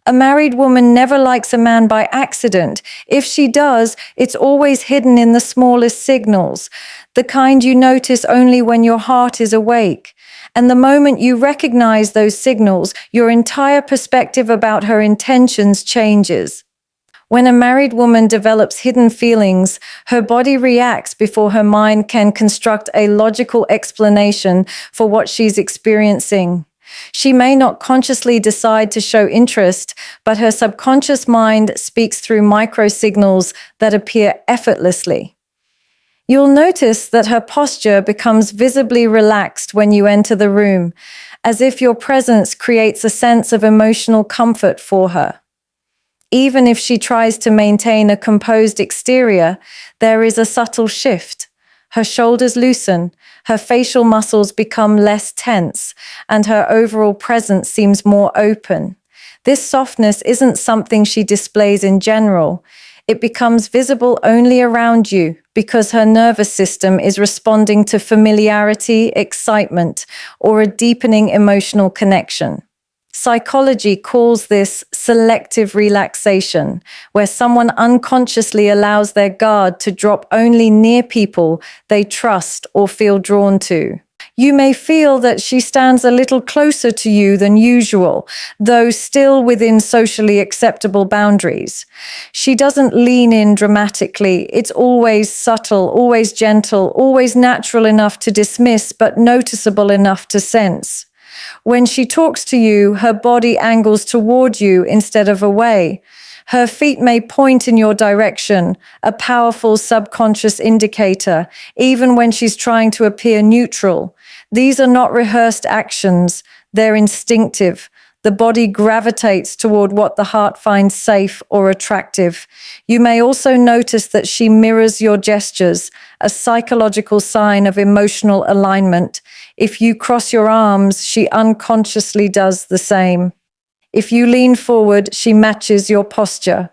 A married woman never likes a man by accident. If she does, it's always hidden in the smallest signals, the kind you notice only when your heart is awake. And the moment you recognize those signals, your entire perspective about her intentions changes. When a married woman develops hidden feelings, her body reacts before her mind can construct a logical explanation for what she's experiencing. She may not consciously decide to show interest, but her subconscious mind speaks through microsignals that appear effortlessly. You'll notice that her posture becomes visibly relaxed when you enter the room, as if your presence creates a sense of emotional comfort for her. Even if she tries to maintain a composed exterior, there is a subtle shift. Her shoulders loosen, her facial muscles become less tense, and her overall presence seems more open. This softness isn't something she displays in general. It becomes visible only around you because her nervous system is responding to familiarity, excitement, or a deepening emotional connection. Psychology calls this selective relaxation, where someone unconsciously allows their guard to drop only near people they trust or feel drawn to. You may feel that she stands a little closer to you than usual, though still within socially acceptable boundaries. She doesn't lean in dramatically. It's always subtle, always gentle, always natural enough to dismiss, but noticeable enough to sense. When she talks to you, her body angles toward you instead of away. Her feet may point in your direction, a powerful subconscious indicator, even when she's trying to appear neutral. These are not rehearsed actions, they're instinctive. The body gravitates toward what the heart finds safe or attractive. You may also notice that she mirrors your gestures, a psychological sign of emotional alignment. If you cross your arms, she unconsciously does the same. If you lean forward, she matches your posture.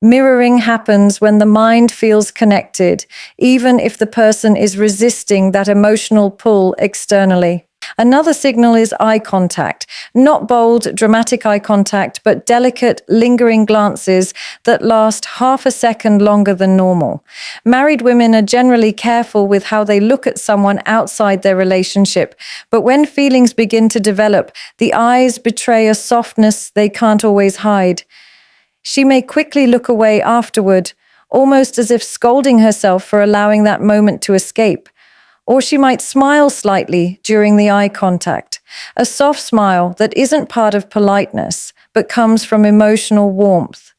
Mirroring happens when the mind feels connected, even if the person is resisting that emotional pull externally. Another signal is eye contact. Not bold, dramatic eye contact, but delicate, lingering glances that last half a second longer than normal. Married women are generally careful with how they look at someone outside their relationship, but when feelings begin to develop, the eyes betray a softness they can't always hide. She may quickly look away afterward, almost as if scolding herself for allowing that moment to escape. Or she might smile slightly during the eye contact, a soft smile that isn't part of politeness, but comes from emotional warmth.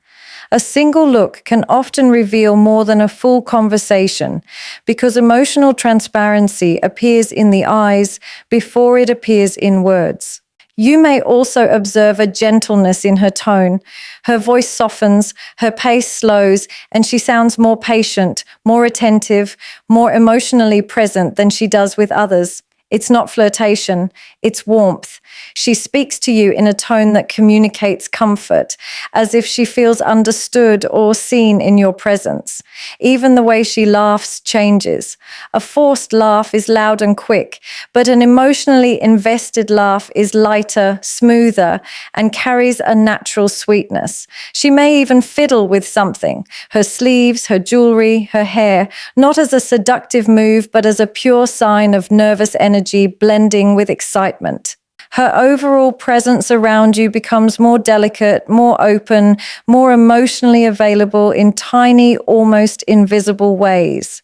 A single look can often reveal more than a full conversation because emotional transparency appears in the eyes before it appears in words. You may also observe a gentleness in her tone. Her voice softens, her pace slows, and she sounds more patient, more attentive, more emotionally present than she does with others. It's not flirtation, it's warmth. She speaks to you in a tone that communicates comfort, as if she feels understood or seen in your presence. Even the way she laughs changes. A forced laugh is loud and quick, but an emotionally invested laugh is lighter, smoother, and carries a natural sweetness. She may even fiddle with something, her sleeves, her jewelry, her hair, not as a seductive move, but as a pure sign of nervous energy blending with excitement. Her overall presence around you becomes more delicate, more open, more emotionally available in tiny, almost invisible ways.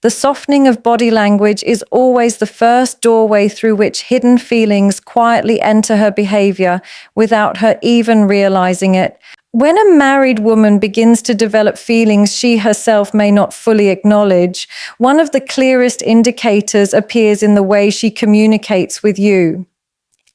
The softening of body language is always the first doorway through which hidden feelings quietly enter her behavior without her even realizing it. When a married woman begins to develop feelings she herself may not fully acknowledge, one of the clearest indicators appears in the way she communicates with you.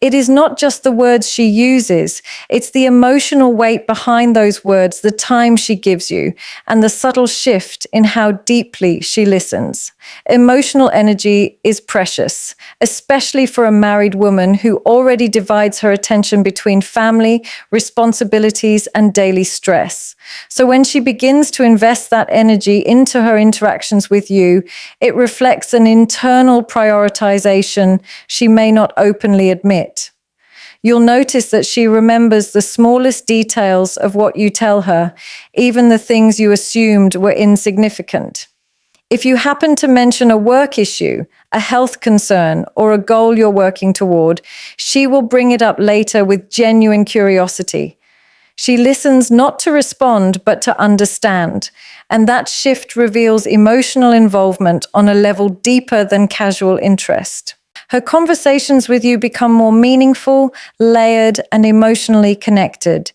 It is not just the words she uses, it's the emotional weight behind those words, the time she gives you, and the subtle shift in how deeply she listens. Emotional energy is precious, especially for a married woman who already divides her attention between family, responsibilities, and daily stress. So when she begins to invest that energy into her interactions with you, it reflects an internal prioritization she may not openly admit. You'll notice that she remembers the smallest details of what you tell her, even the things you assumed were insignificant. If you happen to mention a work issue, a health concern, or a goal you're working toward, she will bring it up later with genuine curiosity. She listens not to respond, but to understand, and that shift reveals emotional involvement on a level deeper than casual interest. Her conversations with you become more meaningful, layered, and emotionally connected.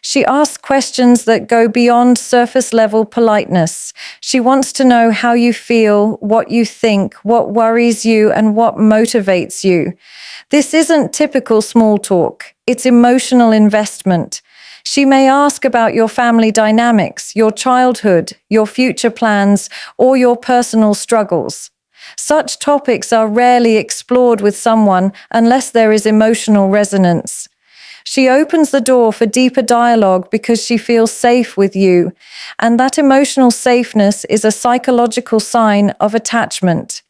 She asks questions that go beyond surface-level politeness. She wants to know how you feel, what you think, what worries you, and what motivates you. This isn't typical small talk. It's emotional investment. She may ask about your family dynamics, your childhood, your future plans, or your personal struggles. Such topics are rarely explored with someone unless there is emotional resonance. She opens the door for deeper dialogue because she feels safe with you, and that emotional safeness is a psychological sign of attachment.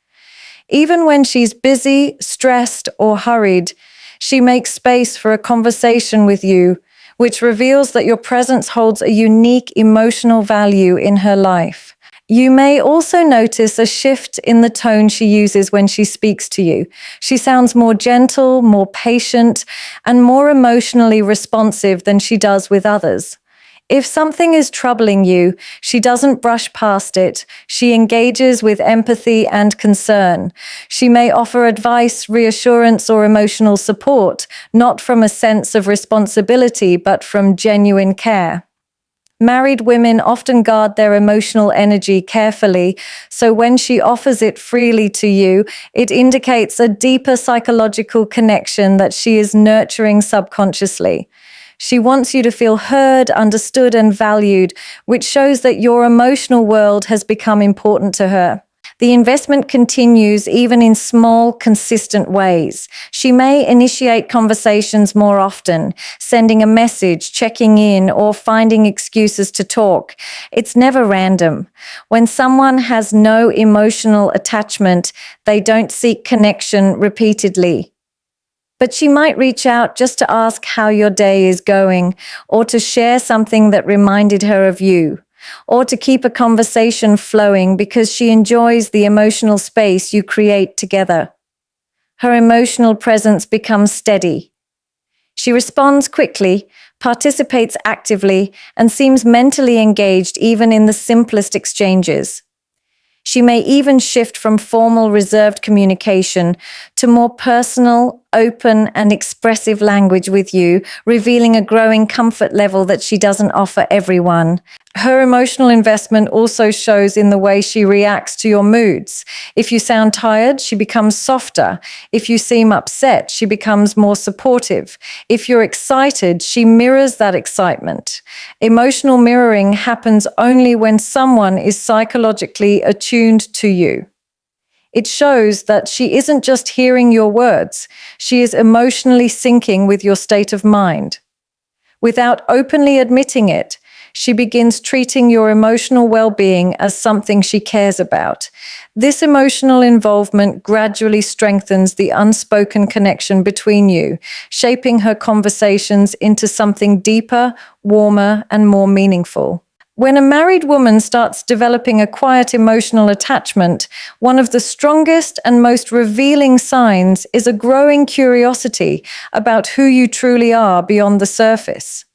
Even when she's busy, stressed, or hurried, she makes space for a conversation with you, which reveals that your presence holds a unique emotional value in her life. You may also notice a shift in the tone she uses when she speaks to you. She sounds more gentle, more patient, and more emotionally responsive than she does with others. If something is troubling you, she doesn't brush past it. She engages with empathy and concern. She may offer advice, reassurance, or emotional support, not from a sense of responsibility, but from genuine care. Married women often guard their emotional energy carefully, so when she offers it freely to you, it indicates a deeper psychological connection that she is nurturing subconsciously. She wants you to feel heard, understood, and valued, which shows that your emotional world has become important to her. The investment continues even in small, consistent ways. She may initiate conversations more often, sending a message, checking in, or finding excuses to talk. It's never random. When someone has no emotional attachment, they don't seek connection repeatedly. But she might reach out just to ask how your day is going, or to share something that reminded her of you, or to keep a conversation flowing because she enjoys the emotional space you create together. Her emotional presence becomes steady. She responds quickly, participates actively, and seems mentally engaged even in the simplest exchanges. She may even shift from formal, reserved communication to more personal, open, and expressive language with you, revealing a growing comfort level that she doesn't offer everyone. Her emotional investment also shows in the way she reacts to your moods. If you sound tired, she becomes softer. If you seem upset, she becomes more supportive. If you're excited, she mirrors that excitement. Emotional mirroring happens only when someone is psychologically attuned to you. It shows that she isn't just hearing your words, she is emotionally syncing with your state of mind. Without openly admitting it, she begins treating your emotional well-being as something she cares about. This emotional involvement gradually strengthens the unspoken connection between you, shaping her conversations into something deeper, warmer, and more meaningful. When a married woman starts developing a quiet emotional attachment, one of the strongest and most revealing signs is a growing curiosity about who you truly are beyond the surface.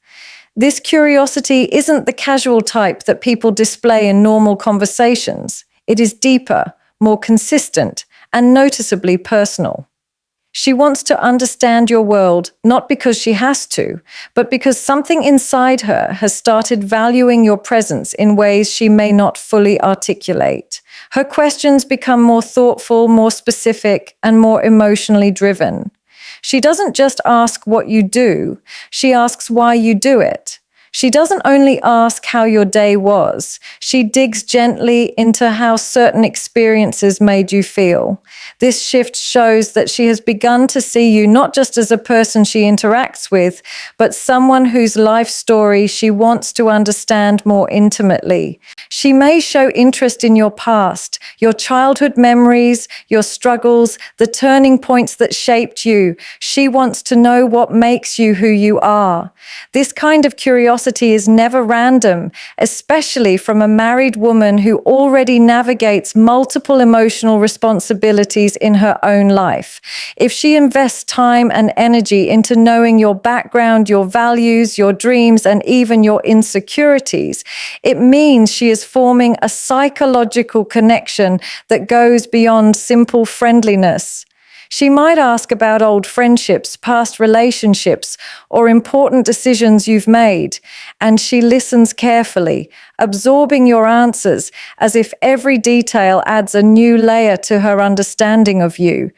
This curiosity isn't the casual type that people display in normal conversations. It is deeper, more consistent, and noticeably personal. She wants to understand your world, not because she has to, but because something inside her has started valuing your presence in ways she may not fully articulate. Her questions become more thoughtful, more specific, and more emotionally driven. She doesn't just ask what you do, she asks why you do it. She doesn't only ask how your day was, she digs gently into how certain experiences made you feel. This shift shows that she has begun to see you not just as a person she interacts with, but someone whose life story she wants to understand more intimately. She may show interest in your past, your childhood memories, your struggles, the turning points that shaped you. She wants to know what makes you who you are. This kind of curiosity is never random, especially from a married woman who already navigates multiple emotional responsibilities in her own life. If she invests time and energy into knowing your background, your values, your dreams, and even your insecurities, it means she is forming a psychological connection that goes beyond simple friendliness. She might ask about old friendships, past relationships, or important decisions you've made, and she listens carefully, absorbing your answers as if every detail adds a new layer to her understanding of you.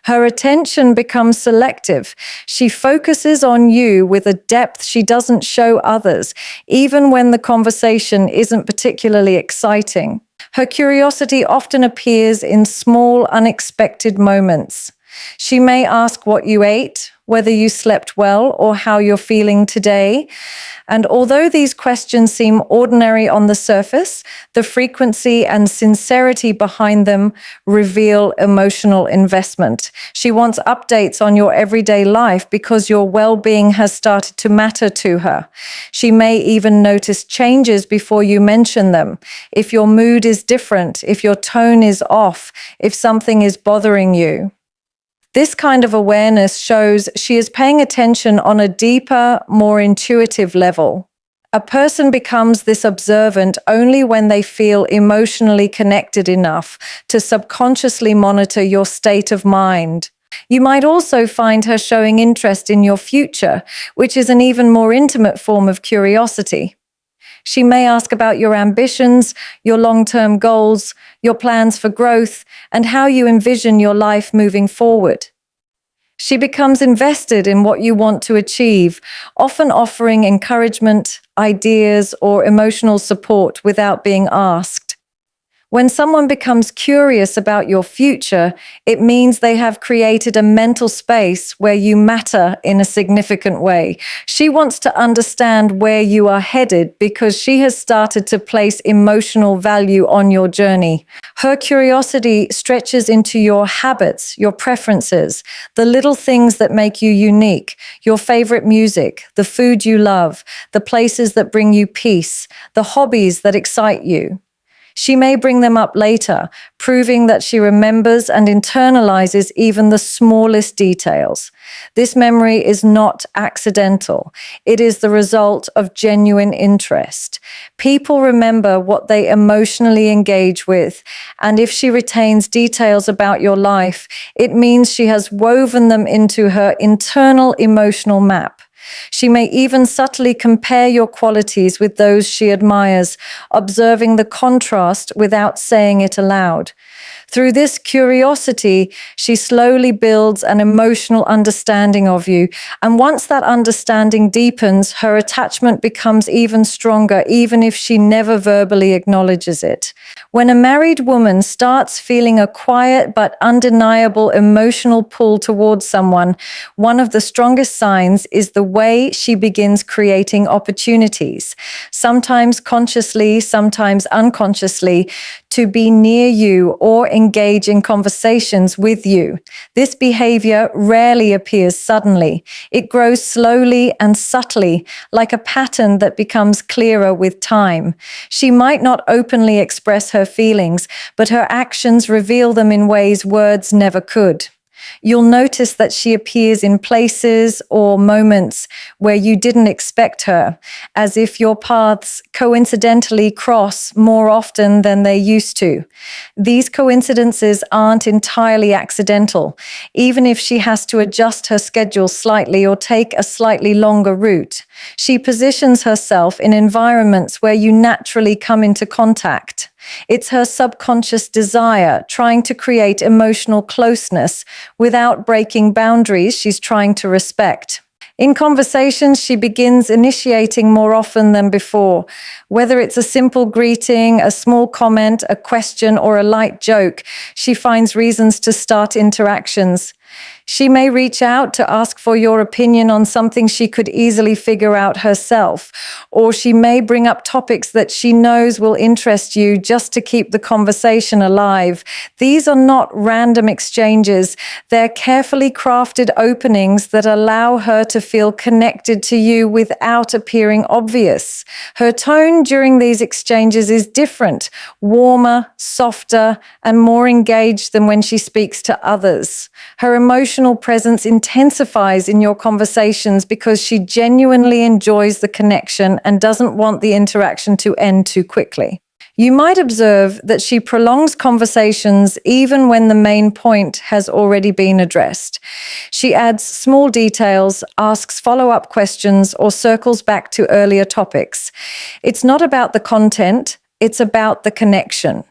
Her attention becomes selective. She focuses on you with a depth she doesn't show others, even when the conversation isn't particularly exciting. Her curiosity often appears in small, unexpected moments. She may ask what you ate, whether you slept well, or how you're feeling today. And although these questions seem ordinary on the surface, the frequency and sincerity behind them reveal emotional investment. She wants updates on your everyday life because your well-being has started to matter to her. She may even notice changes before you mention them. If your mood is different, if your tone is off, if something is bothering you. This kind of awareness shows she is paying attention on a deeper, more intuitive level. A person becomes this observant only when they feel emotionally connected enough to subconsciously monitor your state of mind. You might also find her showing interest in your future, which is an even more intimate form of curiosity. She may ask about your ambitions, your long-term goals, your plans for growth, and how you envision your life moving forward. She becomes invested in what you want to achieve, often offering encouragement, ideas, or emotional support without being asked. When someone becomes curious about your future, it means they have created a mental space where you matter in a significant way. She wants to understand where you are headed because she has started to place emotional value on your journey. Her curiosity stretches into your habits, your preferences, the little things that make you unique, your favorite music, the food you love, the places that bring you peace, the hobbies that excite you. She may bring them up later, proving that she remembers and internalizes even the smallest details. This memory is not accidental. It is the result of genuine interest. People remember what they emotionally engage with, and if she retains details about your life, it means she has woven them into her internal emotional map. She may even subtly compare your qualities with those she admires, observing the contrast without saying it aloud. Through this curiosity, she slowly builds an emotional understanding of you. And once that understanding deepens, her attachment becomes even stronger, even if she never verbally acknowledges it. When a married woman starts feeling a quiet but undeniable emotional pull towards someone, one of the strongest signs is the way she begins creating opportunities, sometimes consciously, sometimes unconsciously, to be near you or engage in conversations with you. This behavior rarely appears suddenly. It grows slowly and subtly, like a pattern that becomes clearer with time. She might not openly express her feelings, but her actions reveal them in ways words never could. You'll notice that she appears in places or moments where you didn't expect her, as if your paths coincidentally cross more often than they used to. These coincidences aren't entirely accidental, even if she has to adjust her schedule slightly or take a slightly longer route. She positions herself in environments where you naturally come into contact. It's her subconscious desire trying to create emotional closeness without breaking boundaries she's trying to respect. In conversations, she begins initiating more often than before. Whether it's a simple greeting, a small comment, a question, or a light joke, she finds reasons to start interactions. She may reach out to ask for your opinion on something she could easily figure out herself, or she may bring up topics that she knows will interest you just to keep the conversation alive. These are not random exchanges. They're carefully crafted openings that allow her to feel connected to you without appearing obvious. Her tone during these exchanges is different, warmer, softer, and more engaged than when she speaks to others. Her emotional presence intensifies in your conversations because she genuinely enjoys the connection and doesn't want the interaction to end too quickly. You might observe that she prolongs conversations even when the main point has already been addressed. She adds small details, asks follow-up questions, or circles back to earlier topics. It's not about the content, it's about the connection.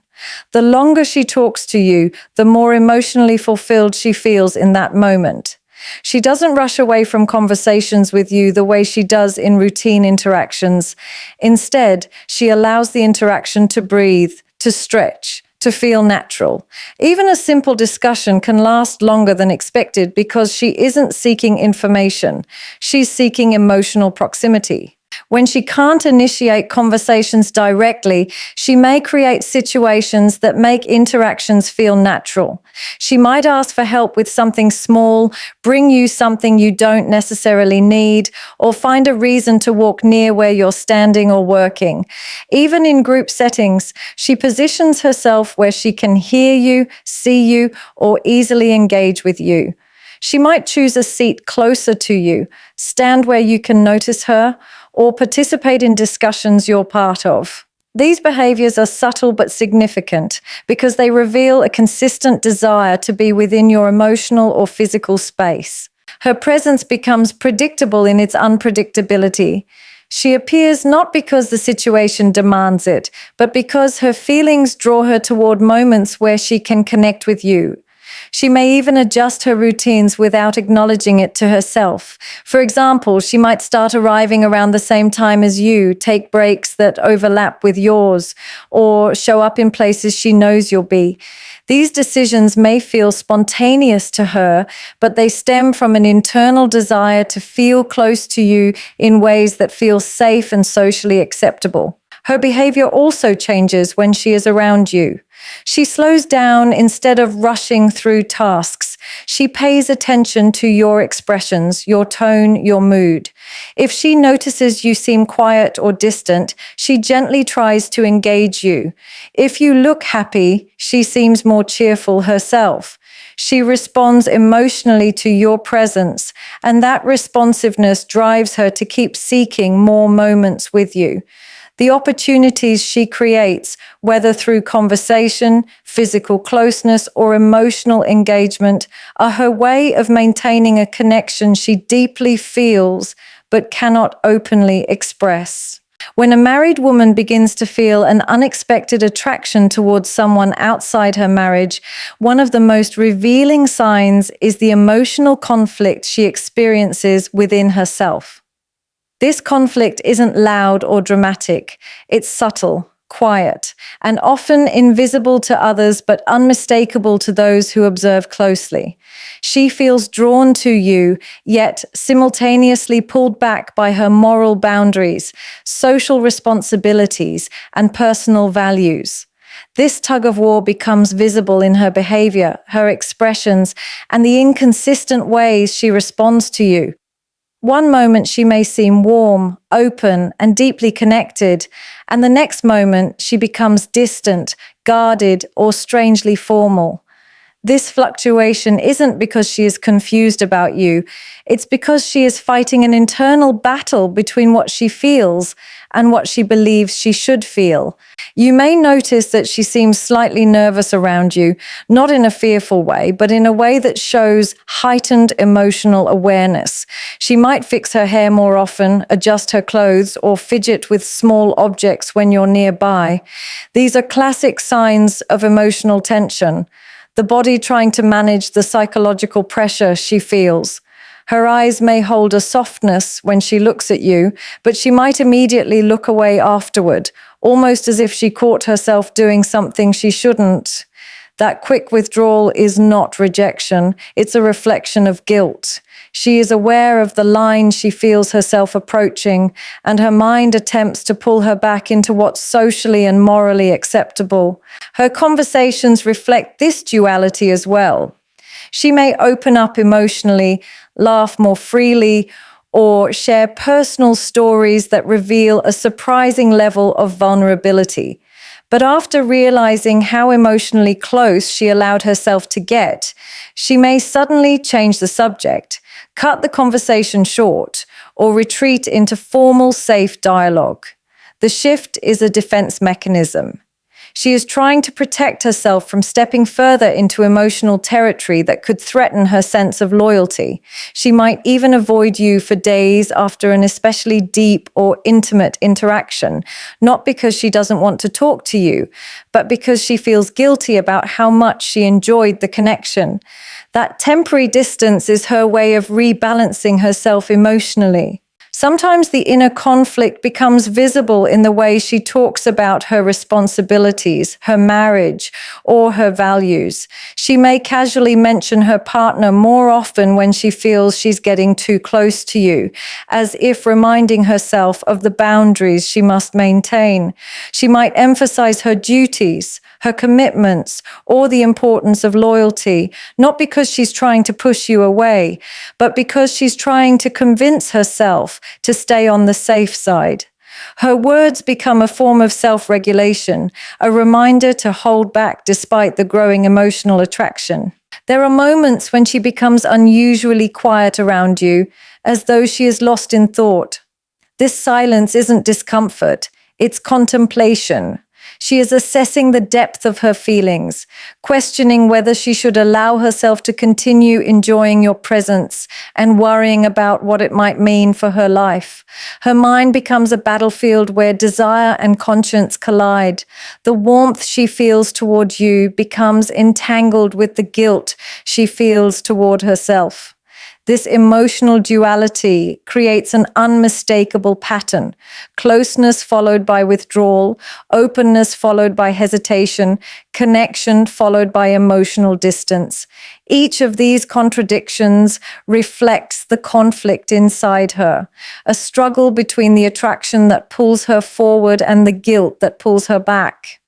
The longer she talks to you, the more emotionally fulfilled she feels in that moment. She doesn't rush away from conversations with you the way she does in routine interactions. Instead, she allows the interaction to breathe, to stretch, to feel natural. Even a simple discussion can last longer than expected because she isn't seeking information. She's seeking emotional proximity. When she can't initiate conversations directly, she may create situations that make interactions feel natural. She might ask for help with something small, bring you something you don't necessarily need, or find a reason to walk near where you're standing or working. Even in group settings, she positions herself where she can hear you, see you, or easily engage with you. She might choose a seat closer to you, stand where you can notice her, or participate in discussions you're part of. These behaviors are subtle but significant because they reveal a consistent desire to be within your emotional or physical space. Her presence becomes predictable in its unpredictability. She appears not because the situation demands it, but because her feelings draw her toward moments where she can connect with you. She may even adjust her routines without acknowledging it to herself. For example, she might start arriving around the same time as you, take breaks that overlap with yours, or show up in places she knows you'll be. These decisions may feel spontaneous to her, but they stem from an internal desire to feel close to you in ways that feel safe and socially acceptable. Her behavior also changes when she is around you. She slows down instead of rushing through tasks. She pays attention to your expressions, your tone, your mood. If she notices you seem quiet or distant, she gently tries to engage you. If you look happy, she seems more cheerful herself. She responds emotionally to your presence, and that responsiveness drives her to keep seeking more moments with you. The opportunities she creates, whether through conversation, physical closeness, or emotional engagement, are her way of maintaining a connection she deeply feels but cannot openly express. When a married woman begins to feel an unexpected attraction towards someone outside her marriage, one of the most revealing signs is the emotional conflict she experiences within herself. This conflict isn't loud or dramatic. It's subtle, quiet, and often invisible to others but unmistakable to those who observe closely. She feels drawn to you, yet simultaneously pulled back by her moral boundaries, social responsibilities, and personal values. This tug-of-war becomes visible in her behavior, her expressions, and the inconsistent ways she responds to you. One moment she may seem warm, open, and deeply connected, and the next moment she becomes distant, guarded, or strangely formal. This fluctuation isn't because she is confused about you. It's because she is fighting an internal battle between what she feels and what she believes she should feel. You may notice that she seems slightly nervous around you, not in a fearful way, but in a way that shows heightened emotional awareness. She might fix her hair more often, adjust her clothes, or fidget with small objects when you're nearby. These are classic signs of emotional tension, the body trying to manage the psychological pressure she feels. Her eyes may hold a softness when she looks at you, but she might immediately look away afterward, almost as if she caught herself doing something she shouldn't. That quick withdrawal is not rejection, it's a reflection of guilt. She is aware of the line she feels herself approaching, and her mind attempts to pull her back into what's socially and morally acceptable. Her conversations reflect this duality as well. She may open up emotionally, laugh more freely, or share personal stories that reveal a surprising level of vulnerability. But after realizing how emotionally close she allowed herself to get, she may suddenly change the subject, cut the conversation short, or retreat into formal, safe dialogue. The shift is a defense mechanism. She is trying to protect herself from stepping further into emotional territory that could threaten her sense of loyalty. She might even avoid you for days after an especially deep or intimate interaction, not because she doesn't want to talk to you, but because she feels guilty about how much she enjoyed the connection. That temporary distance is her way of rebalancing herself emotionally. Sometimes the inner conflict becomes visible in the way she talks about her responsibilities, her marriage, or her values. She may casually mention her partner more often when she feels she's getting too close to you, as if reminding herself of the boundaries she must maintain. She might emphasize her duties, her commitments, or the importance of loyalty, not because she's trying to push you away, but because she's trying to convince herself to stay on the safe side. Her words become a form of self-regulation, a reminder to hold back despite the growing emotional attraction. There are moments when she becomes unusually quiet around you, as though she is lost in thought. This silence isn't discomfort, it's contemplation. She is assessing the depth of her feelings, questioning whether she should allow herself to continue enjoying your presence and worrying about what it might mean for her life. Her mind becomes a battlefield where desire and conscience collide. The warmth she feels toward you becomes entangled with the guilt she feels toward herself. This emotional duality creates an unmistakable pattern: closeness followed by withdrawal, openness followed by hesitation, connection followed by emotional distance. Each of these contradictions reflects the conflict inside her, a struggle between the attraction that pulls her forward and the guilt that pulls her back.